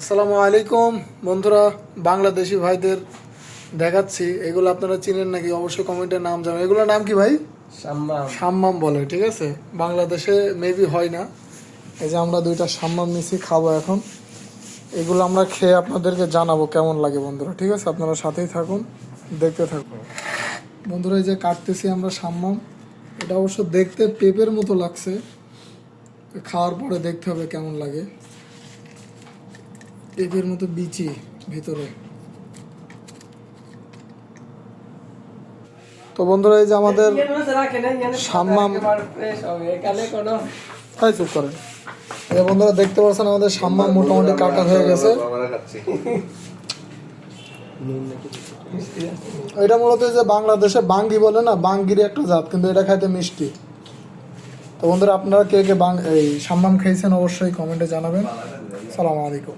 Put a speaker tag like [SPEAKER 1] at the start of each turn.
[SPEAKER 1] আসসালামু আলাইকুম বন্ধুরা, বাংলাদেশি ভাইদের দেখাচ্ছি। এগুলো আপনারা চিনেন নাকি অবশ্যই কমেন্টে নাম জানাবেন। এগুলোর নাম কি ভাই? সাম্মাম বলে, ঠিক আছে। বাংলাদেশে মেবি হয় না। এই যে আমরা দুইটা সাম্মাম নিছি, খাবো এখন। এগুলো আমরা খেয়ে আপনাদেরকে জানাবো কেমন লাগে বন্ধুরা, ঠিক আছে। আপনারা সাথেই থাকুন, দেখতে থাকুন বন্ধুরা। এই যে কাটতেছি আমরা সাম্মাম, এটা অবশ্য দেখতে পেঁপের মতো লাগছে, খাওয়ার পরে দেখতে হবে কেমন লাগে। পেঁপের মতো বিচি ভিতরে। তো বন্ধুরা, এই যে আমাদের সাম্মাম, তাই চুপ করেন। এই বন্ধুরা দেখতে পাচ্ছেন আমাদের সাম্মাম মোটামুটি কাটা হয়ে গেছে। এটা মূলত যে বাংলাদেশে বাঙ্গি বলে না, বাঙ্গির একটা জাত, কিন্তু এটা খাইতে মিষ্টি। তো বন্ধুরা, আপনারা কে কে এই সাম্মাম খেয়েছেন অবশ্যই কমেন্টে জানাবেন। সালাম আলাইকুম।